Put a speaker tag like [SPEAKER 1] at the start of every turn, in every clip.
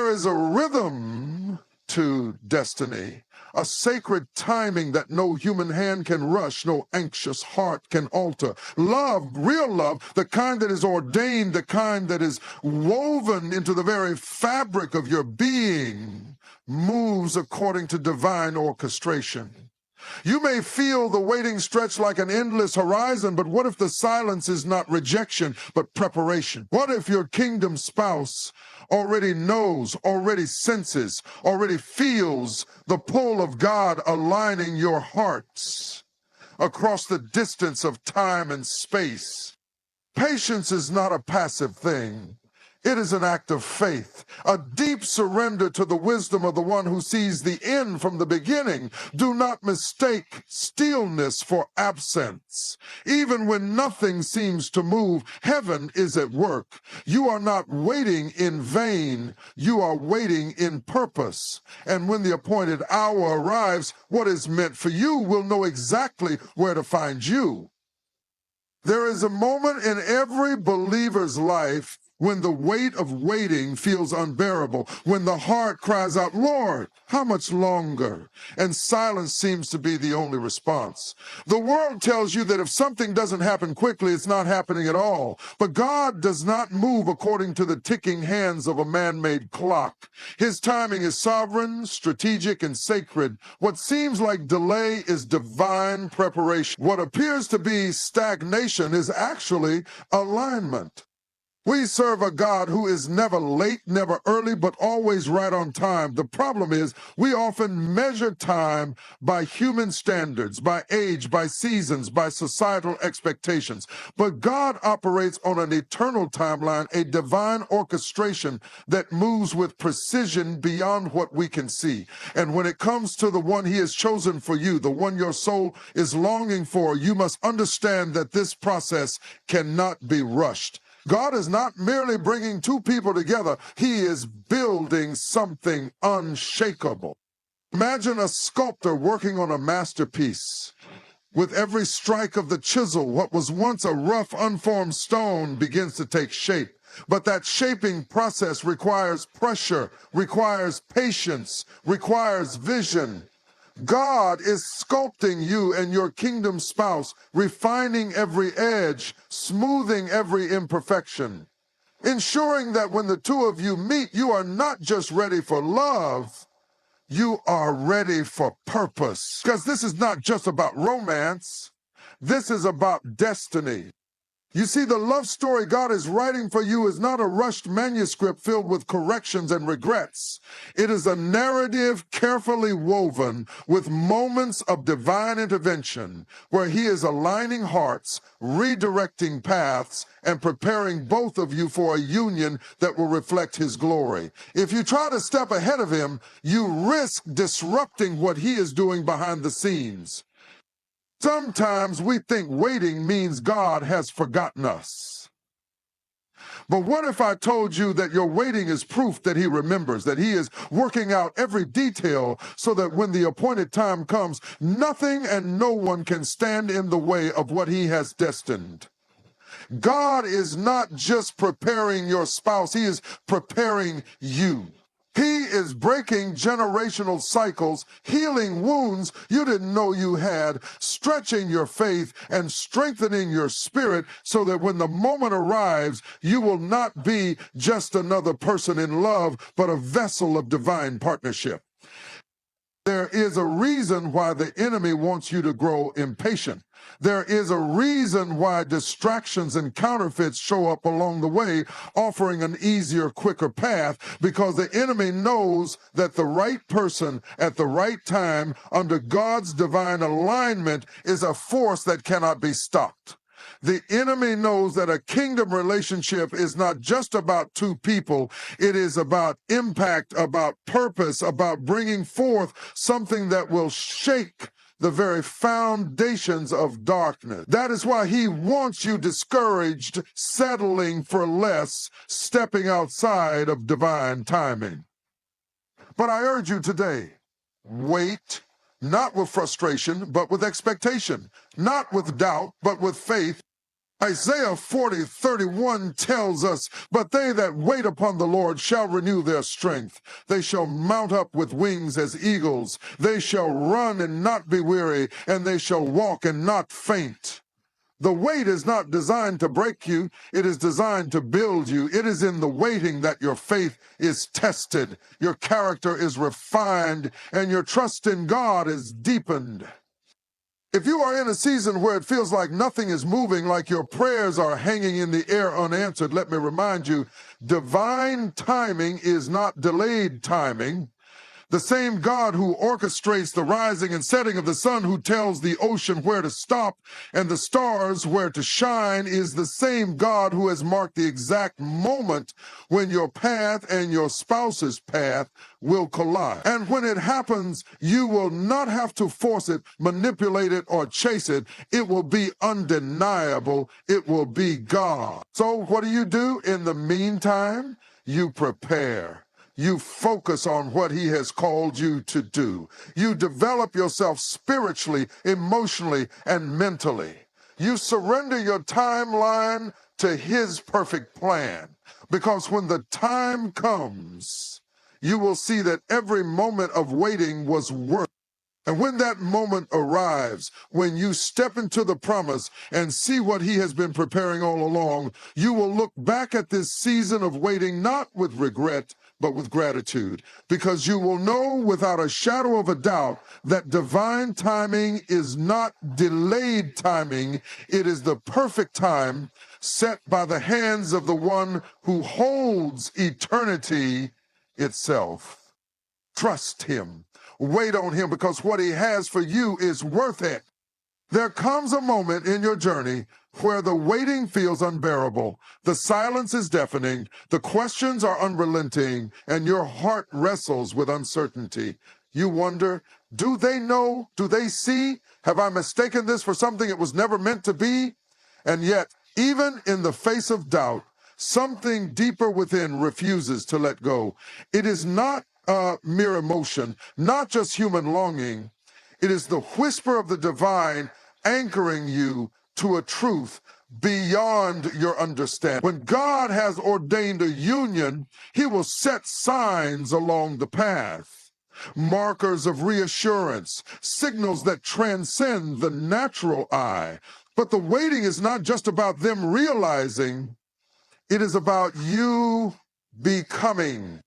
[SPEAKER 1] There is a rhythm to destiny, a sacred timing that no human hand can rush, no anxious heart can alter. Love, real love, the kind that is ordained, the kind that is woven into the very fabric of your being, moves according to divine orchestration. You may feel the waiting stretch like an endless horizon, but what if the silence is not rejection, but preparation? What if your kingdom spouse already knows, already senses, already feels the pull of God aligning your hearts across the distance of time and space? Patience is not a passive thing. It is an act of faith, a deep surrender to the wisdom of the one who sees the end from the beginning. Do not mistake stillness for absence. Even when nothing seems to move, heaven is at work. You are not waiting in vain. You are waiting in purpose. And when the appointed hour arrives, what is meant for you will know exactly where to find you. There is a moment in every believer's life when the weight of waiting feels unbearable, when the heart cries out, Lord, how much longer? And silence seems to be the only response. The world tells you that if something doesn't happen quickly, it's not happening at all. But God does not move according to the ticking hands of a man-made clock. His timing is sovereign, strategic, and sacred. What seems like delay is divine preparation. What appears to be stagnation is actually alignment. We serve a God who is never late, never early, but always right on time. The problem is we often measure time by human standards, by age, by seasons, by societal expectations. But God operates on an eternal timeline, a divine orchestration that moves with precision beyond what we can see. And when it comes to the one he has chosen for you, the one your soul is longing for, you must understand that this process cannot be rushed. God is not merely bringing two people together. He is building something unshakable. Imagine a sculptor working on a masterpiece. With every strike of the chisel, what was once a rough, unformed stone begins to take shape. But that shaping process requires pressure, requires patience, requires vision. God is sculpting you and your kingdom spouse, refining every edge, smoothing every imperfection, ensuring that when the two of you meet, you are not just ready for love, you are ready for purpose. Because this is not just about romance, this is about destiny. You see, the love story God is writing for you is not a rushed manuscript filled with corrections and regrets. It is a narrative carefully woven with moments of divine intervention where he is aligning hearts, redirecting paths, and preparing both of you for a union that will reflect his glory. If you try to step ahead of him, you risk disrupting what he is doing behind the scenes. Sometimes we think waiting means God has forgotten us. But what if I told you that your waiting is proof that he remembers, that he is working out every detail so that when the appointed time comes, nothing and no one can stand in the way of what he has destined? God is not just preparing your spouse, he is preparing you. He is breaking generational cycles, healing wounds you didn't know you had, stretching your faith and strengthening your spirit so that when the moment arrives, you will not be just another person in love, but a vessel of divine partnership. There is a reason why the enemy wants you to grow impatient. There is a reason why distractions and counterfeits show up along the way, offering an easier, quicker path, because the enemy knows that the right person at the right time under God's divine alignment is a force that cannot be stopped. The enemy knows that a kingdom relationship is not just about two people. It is about impact, about purpose, about bringing forth something that will shake the very foundations of darkness. That is why he wants you discouraged, settling for less, stepping outside of divine timing. But I urge you today, wait, not with frustration, but with expectation, not with doubt, but with faith. Isaiah 40:31 tells us, "But they that wait upon the Lord shall renew their strength. They shall mount up with wings as eagles. They shall run and not be weary, and they shall walk and not faint." The wait is not designed to break you. It is designed to build you. It is in the waiting that your faith is tested, your character is refined, and your trust in God is deepened. If you are in a season where it feels like nothing is moving, like your prayers are hanging in the air unanswered, let me remind you, divine timing is not delayed timing. The same God who orchestrates the rising and setting of the sun, who tells the ocean where to stop and the stars where to shine, is the same God who has marked the exact moment when your path and your spouse's path will collide. And when it happens, you will not have to force it, manipulate it, or chase it. It will be undeniable. It will be God. So what do? In the meantime, you prepare. You focus on what he has called you to do. You develop yourself spiritually, emotionally, and mentally. You surrender your timeline to his perfect plan. Because when the time comes, you will see that every moment of waiting was worth it. And when that moment arrives, when you step into the promise and see what he has been preparing all along, you will look back at this season of waiting not with regret, but with gratitude, because you will know without a shadow of a doubt that divine timing is not delayed timing. It is the perfect time set by the hands of the one who holds eternity itself. Trust him. Wait on him, because what he has for you is worth it. There comes a moment in your journey where the waiting feels unbearable, the silence is deafening, the questions are unrelenting, and your heart wrestles with uncertainty. You wonder, do they know? Do they see? Have I mistaken this for something it was never meant to be? And yet, even in the face of doubt, something deeper within refuses to let go. It is not mere emotion, not just human longing. It is the whisper of the divine anchoring you to a truth beyond your understanding. When God has ordained a union, he will set signs along the path, markers of reassurance, signals that transcend the natural eye. But the waiting is not just about them realizing, it is about you becoming.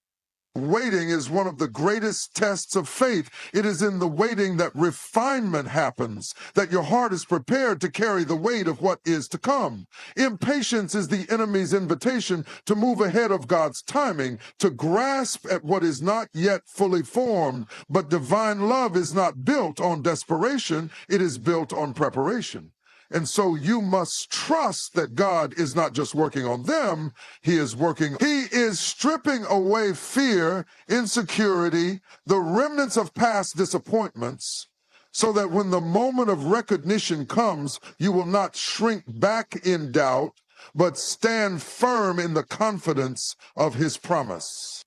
[SPEAKER 1] Waiting is one of the greatest tests of faith. It is in the waiting that refinement happens, that your heart is prepared to carry the weight of what is to come. Impatience is the enemy's invitation to move ahead of God's timing, to grasp at what is not yet fully formed. But divine love is not built on desperation, it is built on preparation. And so you must trust that God is not just working on them, he is working. He is stripping away fear, insecurity, the remnants of past disappointments, so that when the moment of recognition comes, you will not shrink back in doubt, but stand firm in the confidence of his promise.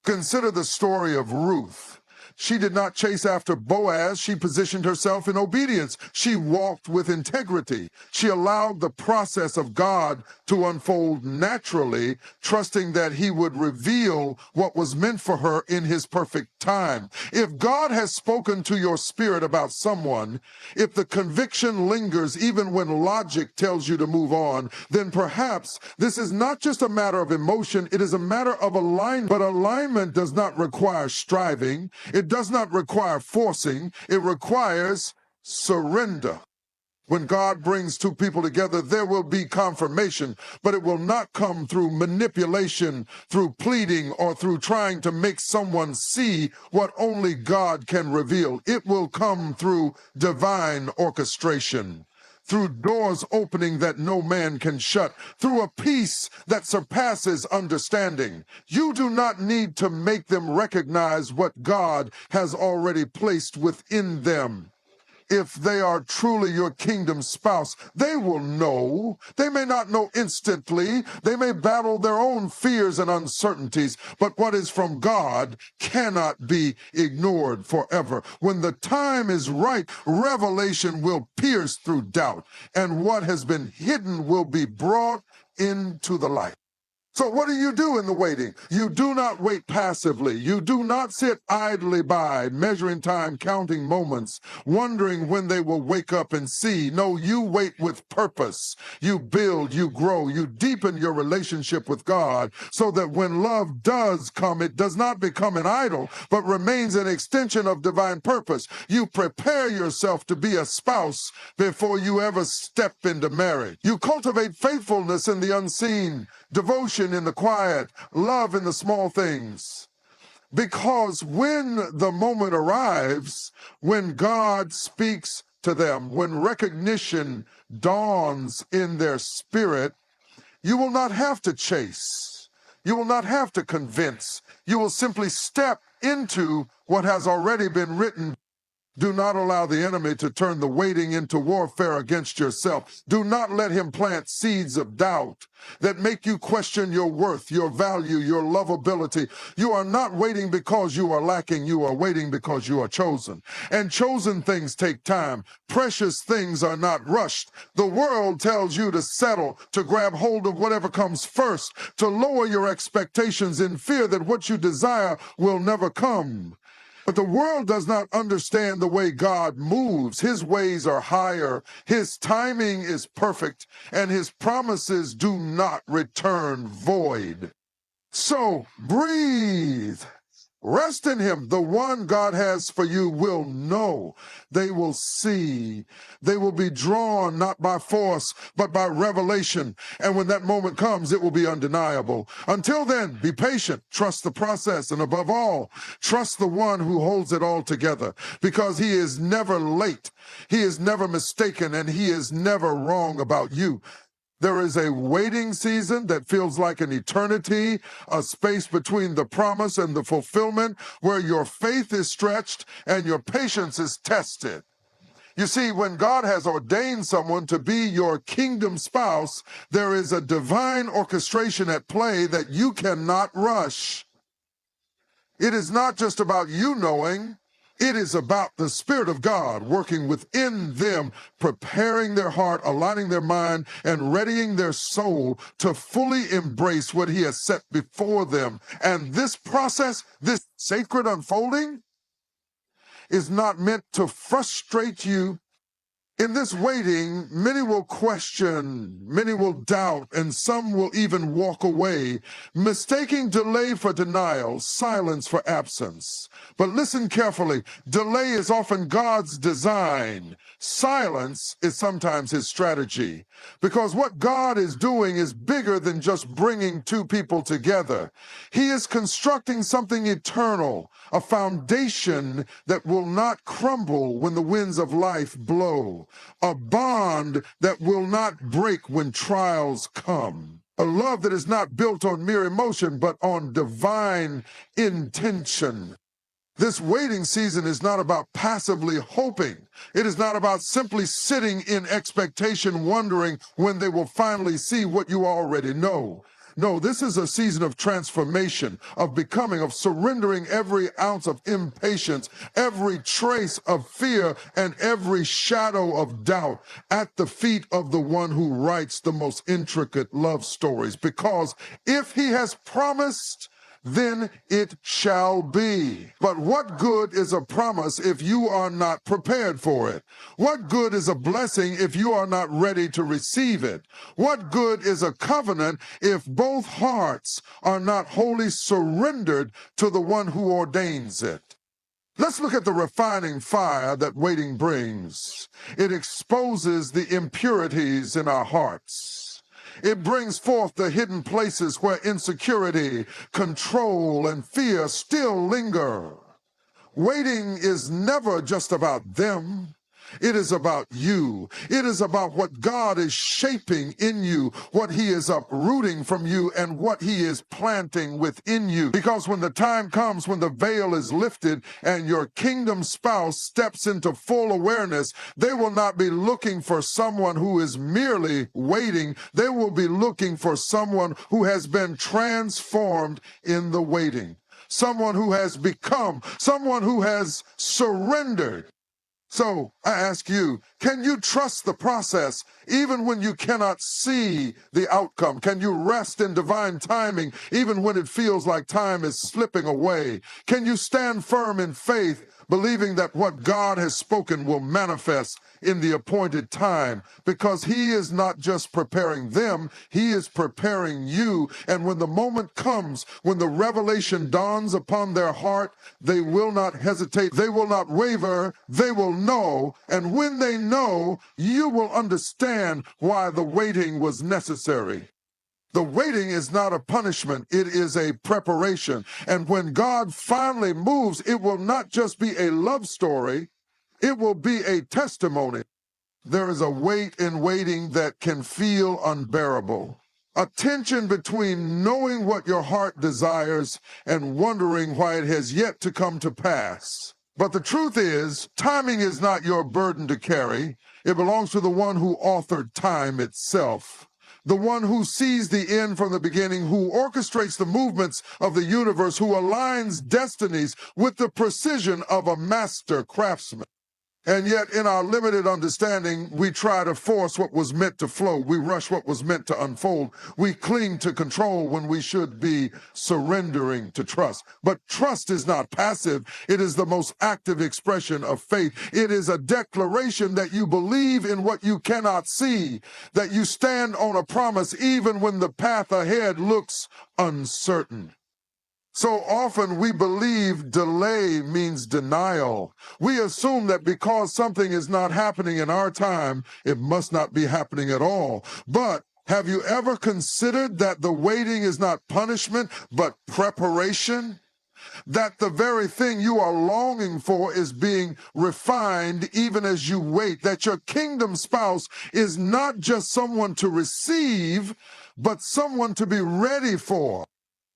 [SPEAKER 1] Consider the story of Ruth. She did not chase after Boaz. She positioned herself in obedience. She walked with integrity. She allowed the process of God to unfold naturally, trusting that he would reveal what was meant for her in his perfect time. If God has spoken to your spirit about someone, if the conviction lingers even when logic tells you to move on, then perhaps this is not just a matter of emotion, it is a matter of alignment. But alignment does not require striving. It does not require forcing. It requires surrender. When God brings two people together, there will be confirmation, but it will not come through manipulation, through pleading, or through trying to make someone see what only God can reveal. It will come through divine orchestration, through doors opening that no man can shut, through a peace that surpasses understanding. You do not need to make them recognize what God has already placed within them. if they are truly your kingdom spouse. They will know. They may not know instantly. They may battle their own fears and uncertainties, but what is from God cannot be ignored forever. When the time is right, revelation will pierce through doubt, and what has been hidden will be brought into the light. So what do you do in the waiting? You do not wait passively. You do not sit idly by, measuring time, counting moments, wondering when they will wake up and see. No, you wait with purpose. You build, you grow, you deepen your relationship with God so that when love does come, it does not become an idol, but remains an extension of divine purpose. You prepare yourself to be a spouse before you ever step into marriage. You cultivate faithfulness in the unseen, devotion in the quiet, love in the small things. Because when the moment arrives, when God speaks to them, when recognition dawns in their spirit, you will not have to chase. You will not have to convince. You will simply step into what has already been written. Do not allow the enemy to turn the waiting into warfare against yourself. Do not let him plant seeds of doubt that make you question your worth, your value, your lovability. You are not waiting because you are lacking. You are waiting because you are chosen. And chosen things take time. Precious things are not rushed. The world tells you to settle, to grab hold of whatever comes first, to lower your expectations in fear that what you desire will never come. But the world does not understand the way God moves. His ways are higher, his timing is perfect, and his promises do not return void. So breathe. Rest in him. The one God has for you will know. They will see. They will be drawn not by force, but by revelation. And when that moment comes, it will be undeniable. Until then, be patient. Trust the process. And above all, trust the one who holds it all together. Because he is never late. He is never mistaken. And he is never wrong about you. There is a waiting season that feels like an eternity, a space between the promise and the fulfillment where your faith is stretched and your patience is tested. You see, when God has ordained someone to be your kingdom spouse, there is a divine orchestration at play that you cannot rush. It is not just about you knowing. It is about the Spirit of God working within them, preparing their heart, aligning their mind, and readying their soul to fully embrace what he has set before them. And this process, this sacred unfolding, is not meant to frustrate you. In this waiting, many will question, many will doubt, and some will even walk away, mistaking delay for denial, silence for absence. But listen carefully, delay is often God's design. Silence is sometimes his strategy. Because what God is doing is bigger than just bringing two people together. He is constructing something eternal, a foundation that will not crumble when the winds of life blow, a bond that will not break when trials come, a love that is not built on mere emotion but on divine intention. This waiting season is not about passively hoping. It is not about simply sitting in expectation, wondering when they will finally see what you already know. No, this is a season of transformation, of becoming, of surrendering every ounce of impatience, every trace of fear, and every shadow of doubt at the feet of the one who writes the most intricate love stories. Because if he has promised, then it shall be. But what good is a promise if you are not prepared for it? What good is a blessing if you are not ready to receive it? What good is a covenant if both hearts are not wholly surrendered to the one who ordains it? Let's look at the refining fire that waiting brings. It exposes the impurities in our hearts. It brings forth the hidden places where insecurity, control, and fear still linger. Waiting is never just about them. It is about you. It is about what God is shaping in you, what he is uprooting from you, and what he is planting within you. Because when the time comes, when the veil is lifted and your kingdom spouse steps into full awareness, they will not be looking for someone who is merely waiting. They will be looking for someone who has been transformed in the waiting. Someone who has become, someone who has surrendered. So I ask you, can you trust the process even when you cannot see the outcome? Can you rest in divine timing even when it feels like time is slipping away? Can you stand firm in faith, believing that what God has spoken will manifest in the appointed time? Because he is not just preparing them, he is preparing you. And when the moment comes, when the revelation dawns upon their heart, they will not hesitate, they will not waver, they will know. And when they know, you will understand why the waiting was necessary. The waiting is not a punishment, it is a preparation. And when God finally moves, it will not just be a love story, it will be a testimony. There is a weight in waiting that can feel unbearable. A tension between knowing what your heart desires and wondering why it has yet to come to pass. But the truth is, timing is not your burden to carry. It belongs to the one who authored time itself. The one who sees the end from the beginning, who orchestrates the movements of the universe, who aligns destinies with the precision of a master craftsman. And yet, in our limited understanding, we try to force what was meant to flow. We rush what was meant to unfold. We cling to control when we should be surrendering to trust. But trust is not passive. It is the most active expression of faith. It is a declaration that you believe in what you cannot see, that you stand on a promise even when the path ahead looks uncertain. So often we believe delay means denial. We assume that because something is not happening in our time, it must not be happening at all. But have you ever considered that the waiting is not punishment, but preparation? That the very thing you are longing for is being refined even as you wait. That your kingdom spouse is not just someone to receive, but someone to be ready for.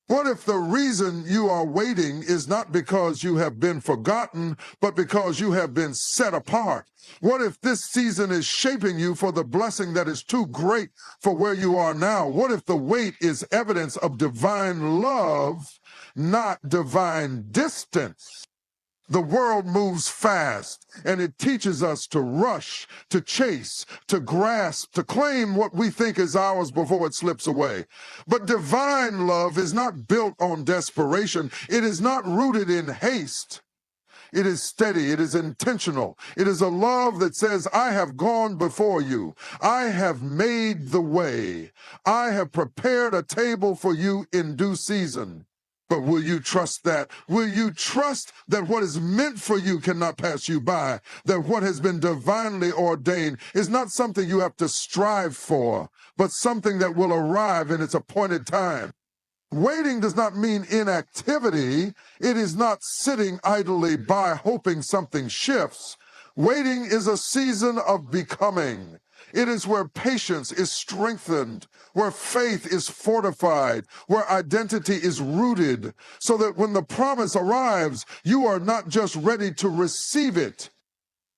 [SPEAKER 1] What if the reason you are waiting is not because you have been forgotten, but because you have been set apart? What if this season is shaping you for the blessing that is too great for where you are now? What if the wait is evidence of divine love, not divine distance? The world moves fast, and it teaches us to rush, to chase, to grasp, to claim what we think is ours before it slips away. But divine love is not built on desperation. It is not rooted in haste. It is steady. It is intentional. It is a love that says, I have gone before you. I have made the way. I have prepared a table for you in due season. But will you trust that? Will you trust that what is meant for you cannot pass you by? That what has been divinely ordained is not something you have to strive for, but something that will arrive in its appointed time. Waiting does not mean inactivity. It is not sitting idly by hoping something shifts. Waiting is a season of becoming. It is where patience is strengthened, where faith is fortified, where identity is rooted, so that when the promise arrives, you are not just ready to receive it.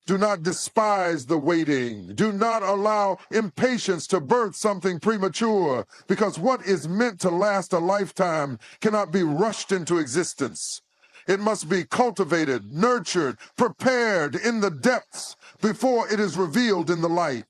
[SPEAKER 1] Do not despise the waiting. Do not allow impatience to birth something premature, because what is meant to last a lifetime cannot be rushed into existence. It must be cultivated, nurtured, prepared in the depths before it is revealed in the light.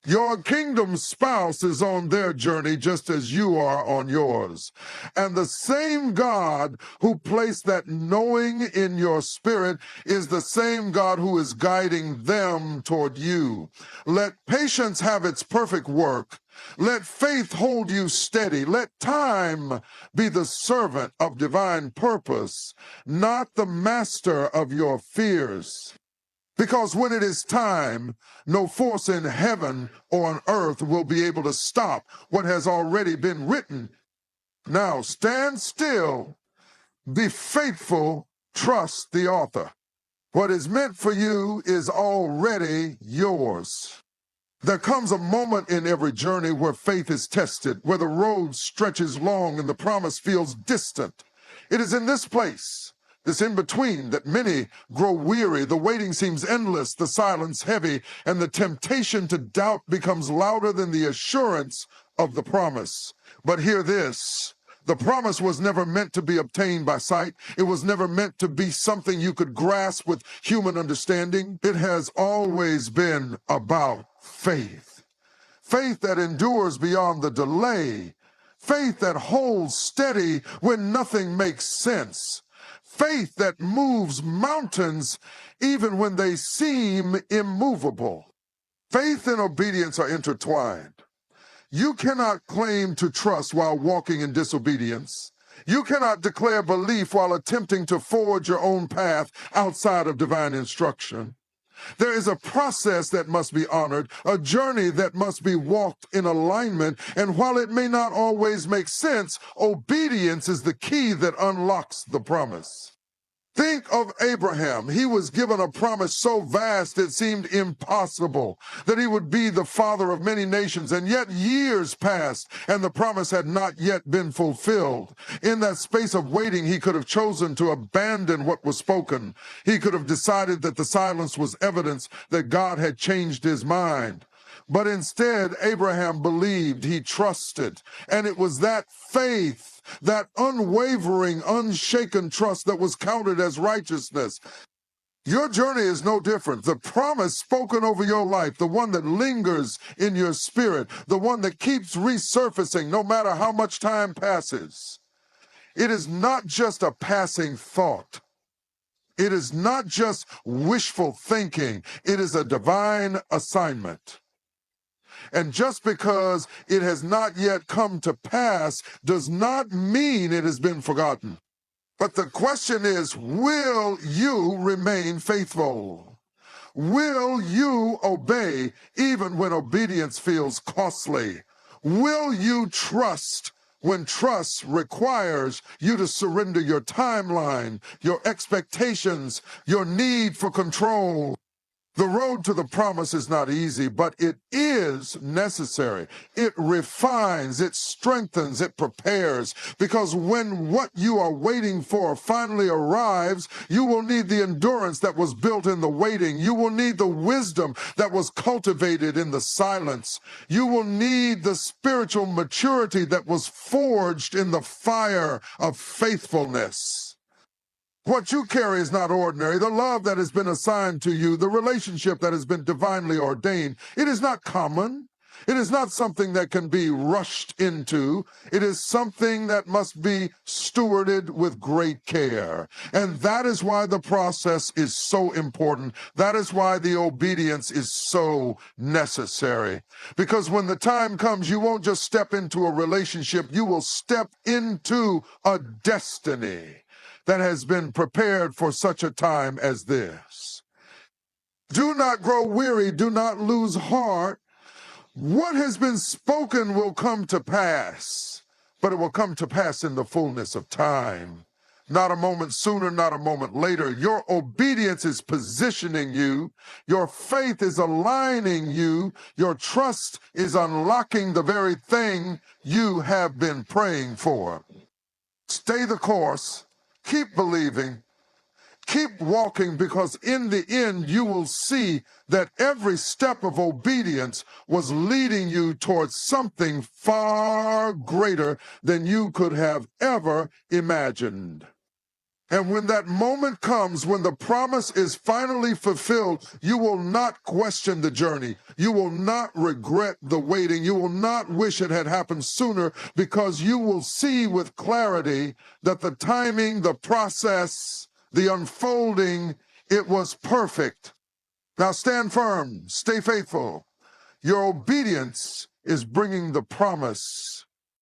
[SPEAKER 1] Your kingdom spouse is on their journey just as you are on yours. And the same God who placed that knowing in your spirit is the same God who is guiding them toward you. Let patience have its perfect work. Let faith hold you steady. Let time be the servant of divine purpose, not the master of your fears. Because when it is time, no force in heaven or on earth will be able to stop what has already been written. Now stand still, be faithful, trust the author. What is meant for you is already yours. There comes a moment in every journey where faith is tested, where the road stretches long and the promise feels distant. It is in this place, this in-between, that many grow weary. The waiting seems endless, the silence heavy, and the temptation to doubt becomes louder than the assurance of the promise. But hear this. The promise was never meant to be obtained by sight. It was never meant to be something you could grasp with human understanding. It has always been about faith. Faith that endures beyond the delay. Faith that holds steady when nothing makes sense. Faith that moves mountains even when they seem immovable. Faith and obedience are intertwined. You cannot claim to trust while walking in disobedience. You cannot declare belief while attempting to forge your own path outside of divine instruction. There is a process that must be honored, a journey that must be walked in alignment, and while it may not always make sense, obedience is the key that unlocks the promise. Think of Abraham. He was given a promise so vast it seemed impossible that he would be the father of many nations, and yet years passed and the promise had not yet been fulfilled. In that space of waiting, he could have chosen to abandon what was spoken. He could have decided that the silence was evidence that God had changed his mind. But instead, Abraham believed, he trusted, and it was that faith, that unwavering, unshaken trust that was counted as righteousness. Your journey is no different. The promise spoken over your life, the one that lingers in your spirit, the one that keeps resurfacing no matter how much time passes. It is not just a passing thought. It is not just wishful thinking. It is a divine assignment. And just because it has not yet come to pass does not mean it has been forgotten. But the question is, will you remain faithful? Will you obey even when obedience feels costly? Will you trust when trust requires you to surrender your timeline, your expectations, your need for control? The road to the promise is not easy, but it is necessary. It refines, it strengthens, it prepares, because when what you are waiting for finally arrives, you will need the endurance that was built in the waiting. You will need the wisdom that was cultivated in the silence. You will need the spiritual maturity that was forged in the fire of faithfulness. What you carry is not ordinary. The love that has been assigned to you, the relationship that has been divinely ordained, it is not common. It is not something that can be rushed into. It is something that must be stewarded with great care. And that is why the process is so important. That is why the obedience is so necessary. Because when the time comes, you won't just step into a relationship, you will step into a destiny that has been prepared for such a time as this. Do not grow weary, do not lose heart. What has been spoken will come to pass, but it will come to pass in the fullness of time. Not a moment sooner, not a moment later. Your obedience is positioning you. Your faith is aligning you. Your trust is unlocking the very thing you have been praying for. Stay the course. Keep believing, keep walking, because in the end you will see that every step of obedience was leading you towards something far greater than you could have ever imagined. And when that moment comes, when the promise is finally fulfilled, you will not question the journey. You will not regret the waiting. You will not wish it had happened sooner, because you will see with clarity that the timing, the process, the unfolding, it was perfect. Now stand firm, stay faithful. Your obedience is bringing the promise